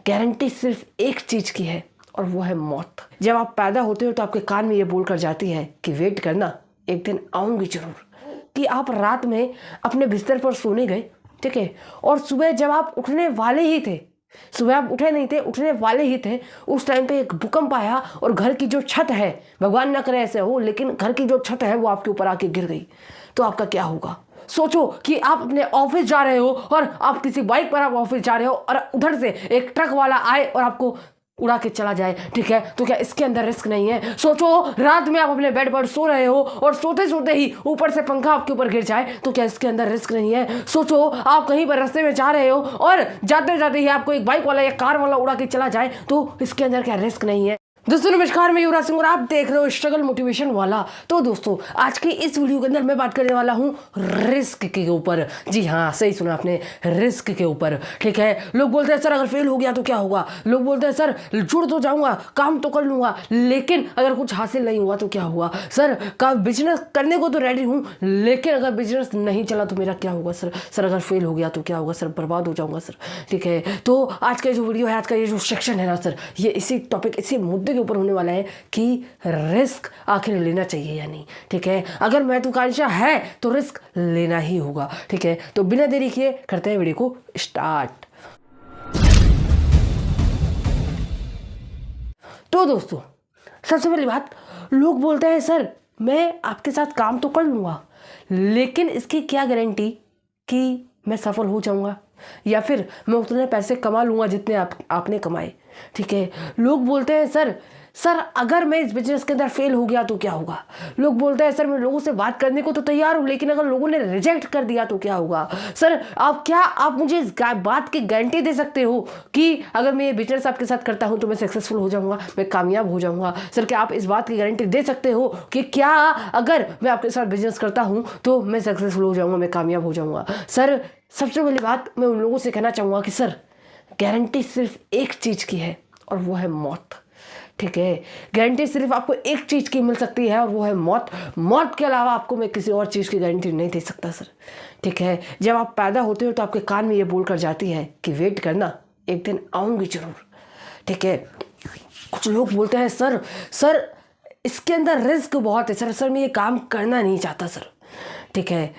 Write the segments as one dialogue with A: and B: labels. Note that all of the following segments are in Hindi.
A: गारंटी सिर्फ एक चीज की है और वो है मौत। जब आप पैदा होते हो तो आपके कान में ये बोलकर जाती है कि वेट करना, एक दिन आऊंगी जरूर। कि आप रात में अपने बिस्तर पर सोने गए, ठीक है, और सुबह जब आप उठने वाले ही थे, सुबह आप उठे नहीं थे, उठने वाले ही थे, उस टाइम पे एक भूकंप आया और घर की जो छत है, भगवान ना करे ऐसे हो, लेकिन घर की जो छत है वो आपके ऊपर आके गिर गई, तो आपका क्या होगा? सोचो कि आप अपने ऑफिस जा रहे हो और आप किसी बाइक पर आप ऑफिस जा रहे हो और उधर से एक ट्रक वाला आए और आपको उड़ा के चला जाए, ठीक है, तो क्या इसके अंदर रिस्क नहीं है? सोचो रात में आप अपने बेड पर सो रहे हो और सोते सोते ही ऊपर से पंखा आपके ऊपर गिर जाए, तो क्या इसके अंदर रिस्क नहीं है? सोचो आप कहीं पर रास्ते में जा रहे हो और जाते जाते ही आपको एक बाइक वाला या कार वाला उड़ा के चला जाए, तो इसके अंदर क्या रिस्क नहीं है? दोस्तों नमस्कार, मैं युवराज सिंह और आप देख रहे हो स्ट्रगल मोटिवेशन वाला। तो दोस्तों आज की इस वीडियो के अंदर मैं बात करने वाला हूँ रिस्क के ऊपर। जी हाँ, सही सुना आपने, रिस्क के ऊपर, ठीक है। लोग बोलते हैं सर अगर फेल हो गया तो क्या होगा, लोग बोलते हैं सर जुड़ तो जाऊंगा, काम तो कर लूंगा, लेकिन अगर कुछ हासिल नहीं हुआ तो क्या हुआ? सर का बिजनेस करने को तो रेडी हूँ, लेकिन अगर बिजनेस नहीं चला तो मेरा क्या होगा? सर अगर फेल हो गया तो क्या होगा? सर बर्बाद हो जाऊंगा सर, ठीक है। तो आज का जो वीडियो है, आज का ये जो सेक्शन है ना सर, ये इसी टॉपिक, इसी मुद्दे के ऊपर होने वाला है कि रिस्क आखिर लेना चाहिए या नहीं, ठीक है। अगर महत्वाकांक्षा है तो रिस्क लेना ही होगा, ठीक है। तो बिना देरी किए करते हैं वीडियो को स्टार्ट। तो दोस्तों सबसे पहली बात, लोग बोलते हैं सर मैं आपके साथ काम तो कर लूंगा, लेकिन इसकी क्या गारंटी कि मैं सफल हो जाऊंगा या फिर मैं उतने पैसे कमा लूंगा जितने आपने कमाए, ठीक है। लोग बोलते हैं सर अगर मैं इस बिजनेस के अंदर फेल हो गया तो क्या होगा? लोग बोलते हैं सर मैं लोगों से बात करने को तो तैयार हूं, लेकिन अगर लोगों ने रिजेक्ट कर दिया तो क्या होगा? सर आप मुझे इस बात की गारंटी दे सकते हो कि अगर मैं ये बिजनेस आपके साथ करता हूं तो मैं सक्सेसफुल हो जाऊंगा, मैं कामयाब हो जाऊंगा? सर क्या आप इस बात की गारंटी दे सकते हो कि क्या अगर मैं आपके साथ बिजनेस करता हूं तो मैं सक्सेसफुल हो जाऊंगा, मैं कामयाब हो जाऊंगा? सर सबसे पहली बात मैं उन लोगों से कहना चाहूंगा कि सर गारंटी सिर्फ एक चीज की है और वो है मौत, ठीक है। गारंटी सिर्फ आपको एक चीज की मिल सकती है और वो है मौत। मौत के अलावा आपको मैं किसी और चीज की गारंटी नहीं दे सकता सर, ठीक है। जब आप पैदा होते हो तो आपके कान में ये बोलकर जाती है कि वेट करना, एक दिन आऊंगी जरूर, ठीक है। कुछ लोग बोलते हैं सर इसके अंदर रिस्क बहुत है, सर मैं ये काम करना नहीं चाहता सर, ठीक है।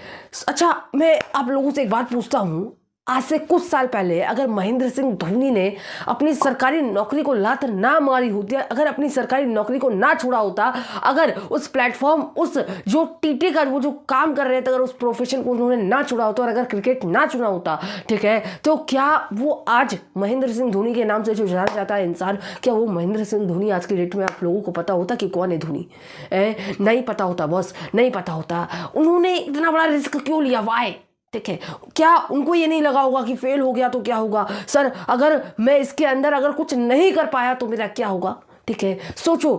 A: अच्छा मैं आप लोगों से एक बात पूछता हूँ, आज से कुछ साल पहले अगर महेंद्र सिंह धोनी ने अपनी सरकारी नौकरी को लात ना मारी होती, अगर अपनी सरकारी नौकरी को ना छोड़ा होता, अगर उस प्लेटफॉर्म, उस जो टीटी का वो जो काम कर रहे थे, अगर उस प्रोफेशन को उन्होंने ना छोड़ा होता और अगर क्रिकेट ना चुना होता, ठीक है, तो क्या वो आज महेंद्र सिंह धोनी के नाम से जो जाना जाता है इंसान, क्या वो महेंद्र सिंह धोनी आज की डेट में आप लोगों को पता होता कि कौन है धोनी? नहीं पता होता, बस नहीं पता होता। उन्होंने इतना बड़ा रिस्क क्यों लिया? वाई, ठीक है। क्या उनको ये नहीं लगा होगा कि फेल हो गया तो क्या होगा? सर अगर मैं इसके अंदर अगर कुछ नहीं कर पाया तो मेरा क्या होगा, ठीक है। सोचो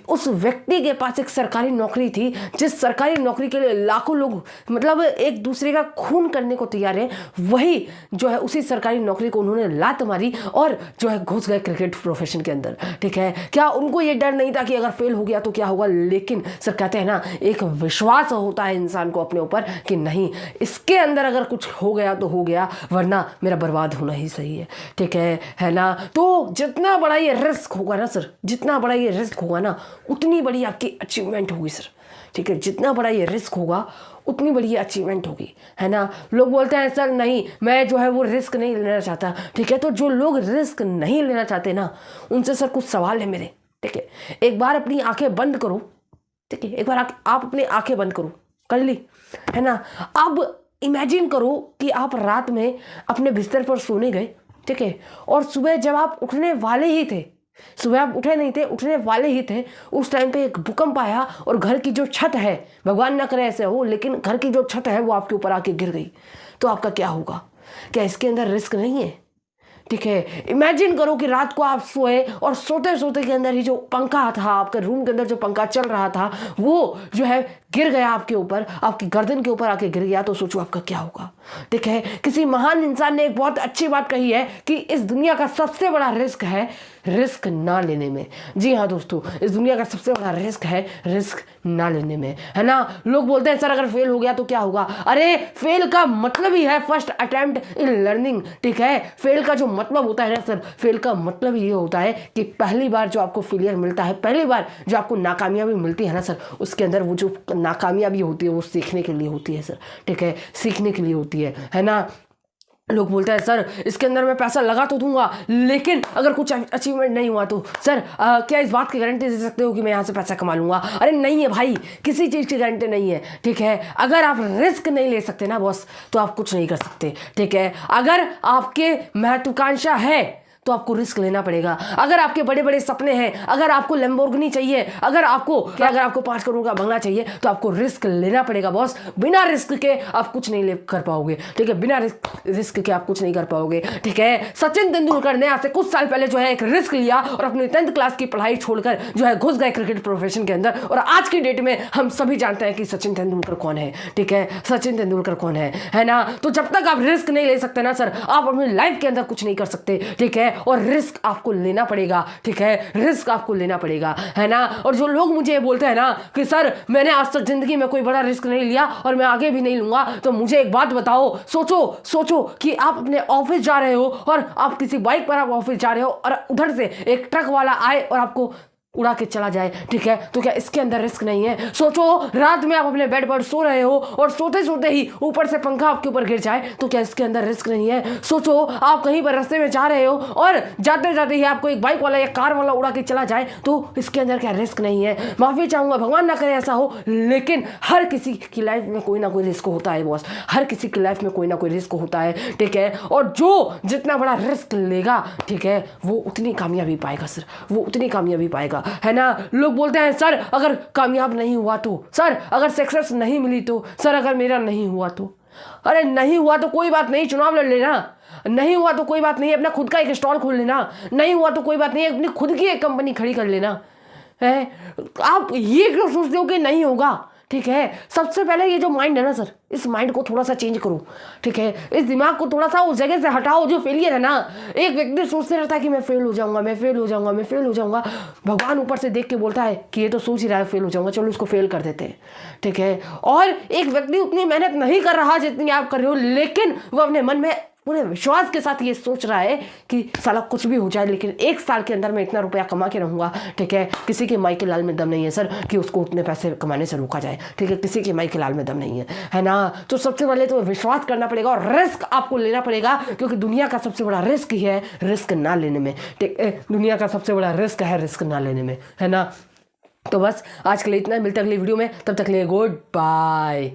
A: उस व्यक्ति के पास एक सरकारी नौकरी थी, जिस सरकारी नौकरी के लिए लाखों लोग मतलब एक दूसरे का खून करने को तैयार है, वही जो है उसी सरकारी नौकरी को उन्होंने लात मारी और जो है घुस गए क्रिकेट प्रोफेशन के अंदर, ठीक है। क्या उनको ये डर नहीं था कि अगर फेल हो गया तो क्या होगा? लेकिन सर कहते हैं ना, एक विश्वास होता है इंसान को अपने ऊपर कि नहीं, इसके अंदर अगर कुछ हो गया तो हो गया, वरना मेरा बर्बाद होना ही सही है, ठीक है ना। तो जितना बड़ा ये रिस्क होगा ना सर, जितना बड़ा ये रिस्क होगा ना, उतनी बड़ी आपकी अचीवमेंट होगी सर, ठीक है। जितना बड़ा ये रिस्क होगा उतनी बड़ी अचीवमेंट होगी, है ना। लोग बोलते हैं सर नहीं मैं जो है वो रिस्क नहीं लेना चाहता, ठीक है। तो जो लोग रिस्क नहीं लेना चाहते ना, उनसे सर कुछ सवाल है मेरे, ठीक है। एक बार अपनी आंखें बंद करो, ठीक है, एक बार आप अपनी आंखें बंद करो, कर ली, है ना। अब इमेजिन करो कि आप रात में अपने बिस्तर पर सोने गए, ठीक है, और सुबह जब आप उठने वाले ही थे, सुबह आप उठे नहीं थे, उठने वाले ही थे, उस टाइम पे एक भूकंप आया और घर की जो छत है, भगवान ना करे ऐसे हो, लेकिन घर की जो छत है वो आपके ऊपर आके गिर गई, तो आपका क्या होगा? क्या इसके अंदर रिस्क नहीं है? ठीक है, इमेजिन करो कि रात को आप सोए और सोते सोते के अंदर ही जो पंखा था आपके रूम के अंदर, जो पंखा चल रहा था वो जो है गिर गया आपके ऊपर, आपकी गर्दन के ऊपर आके गिर गया, तो सोचो आपका क्या होगा। ठीक है, किसी महान इंसान ने एक बहुत अच्छी बात कही है कि इस दुनिया का सबसे बड़ा रिस्क है रिस्क ना लेने में। जी हाँ दोस्तों, इस दुनिया का सबसे बड़ा रिस्क है रिस्क ना लेने में, है ना। लोग बोलते हैं सर अगर फेल हो गया तो क्या होगा। अरे फेल का मतलब ही है फर्स्ट अटेम्प्ट इन लर्निंग। ठीक है, फेल का जो मतलब होता है ना सर, फेल का मतलब ये होता है कि पहली बार जो आपको फेलियर मिलता है, पहली बार जो आपको नाकामयाबी मिलती है ना सर, उसके अंदर वो जो नाकामयाबी होती है वो सीखने के लिए होती है सर। ठीक है, सीखने के लिए होती है ना। लोग बोलते हैं सर इसके अंदर मैं पैसा लगा तो दूंगा, लेकिन अगर कुछ अचीवमेंट नहीं हुआ तो सर क्या इस बात की गारंटी दे सकते हो कि मैं यहाँ से पैसा कमा लूँगा। अरे नहीं है भाई, किसी चीज़ की गारंटी नहीं है। ठीक है, अगर आप रिस्क नहीं ले सकते ना बॉस, तो आप कुछ नहीं कर सकते। ठीक है, अगर आपके महत्वाकांक्षा है तो आपको रिस्क लेना पड़ेगा। अगर आपके बड़े बड़े सपने हैं, अगर आपको लैम्बोर्गिनी चाहिए, अगर आपको 5 करोड़ का बंगला चाहिए, तो आपको रिस्क लेना पड़ेगा बॉस। बिना रिस्क के आप कुछ नहीं कर पाओगे। ठीक है, बिना रिस्क के आप कुछ नहीं कर पाओगे। ठीक है, सचिन तेंदुलकर ने आज से कुछ साल पहले जो है एक रिस्क लिया और अपनी 10th क्लास की पढ़ाई छोड़कर जो है घुस गए क्रिकेट प्रोफेशन के अंदर। और आज की डेट में हम सभी जानते हैं कि सचिन तेंदुलकर कौन है। ठीक है, सचिन तेंदुलकर कौन है ना। तो जब तक आप रिस्क नहीं ले सकते ना सर, आप अपनी लाइफ के अंदर कुछ नहीं कर सकते। ठीक है, और रिस्क आपको लेना पड़ेगा। ठीक है, रिस्क आपको लेना पड़ेगा, है ना। और जो लोग मुझे बोलते हैं ना कि सर मैंने आज तक जिंदगी में कोई बड़ा रिस्क नहीं लिया और मैं आगे भी नहीं लूंगा, तो मुझे एक बात बताओ, सोचो कि आप अपने ऑफिस जा रहे हो और आप किसी बाइक पर आप ऑफिस जा रहे हो और उधर से एक ट्रक वाला आए और आपको उड़ा के चला जाए। ठीक है, तो क्या इसके अंदर रिस्क नहीं है। सोचो रात में आप अपने बेड पर सो रहे हो और सोते सोते ही ऊपर से पंखा आपके ऊपर गिर जाए, तो क्या इसके अंदर रिस्क नहीं है। सोचो आप कहीं पर रास्ते में जा रहे हो और जाते जाते ही आपको एक बाइक वाला या कार वाला उड़ा के चला जाए, तो इसके अंदर क्या रिस्क नहीं है। माफी चाहूंगा, भगवान ना करे ऐसा हो, लेकिन हर किसी की लाइफ में कोई ना कोई रिस्क होता है बॉस। हर किसी की लाइफ में कोई ना कोई रिस्क होता है। ठीक है, और जो जितना बड़ा रिस्क लेगा, ठीक है, वो उतनी कामयाबी पाएगा सर, वो उतनी कामयाबी पाएगा, है ना। लोग बोलते हैं सर अगर कामयाब नहीं हुआ तो, सर अगर सक्सेस नहीं मिली तो, सर अगर मेरा नहीं हुआ तो। अरे नहीं हुआ तो कोई बात नहीं, चुनाव लड़ लेना। नहीं हुआ तो कोई बात नहीं, अपना खुद का एक स्टॉल खोल लेना। नहीं हुआ तो कोई बात नहीं, अपनी खुद की एक कंपनी खड़ी कर लेना है। आप ये क्यों सोचते हो कि नहीं होगा। ठीक है, सबसे पहले ये जो माइंड है ना सर, इस माइंड को थोड़ा सा चेंज करो। ठीक है, इस दिमाग को थोड़ा सा उस जगह से हटाओ जो फेलियर है ना। एक व्यक्ति सोचते रहता है कि मैं फेल हो जाऊंगा, मैं फेल हो जाऊंगा, मैं फेल हो जाऊंगा। भगवान ऊपर से देख के बोलता है कि ये तो सोच ही रहा है फेल हो जाऊंगा, चलो इसको फेल कर देते हैं। ठीक है, और एक व्यक्ति उतनी मेहनत नहीं कर रहा जितनी आप कर रहे हो, लेकिन वो अपने मन में पूरे विश्वास के साथ ये सोच रहा है कि साला कुछ भी हो जाए, लेकिन 1 साल के अंदर मैं इतना रुपया कमा के रहूंगा। ठीक है, किसी के माई के लाल में दम नहीं है सर कि उसको उतने पैसे कमाने से रोका जाए। ठीक है, किसी के माई के लाल में दम नहीं है ना। तो सबसे पहले तो विश्वास करना पड़ेगा और रिस्क आपको लेना पड़ेगा, क्योंकि दुनिया का सबसे बड़ा रिस्क ही है रिस्क ना लेने में। ठीक है, दुनिया का सबसे बड़ा रिस्क है रिस्क ना लेने में, है ना। तो बस आज के लिए इतना, मिलते अगली वीडियो में, तब तक के लिए गुड बाय।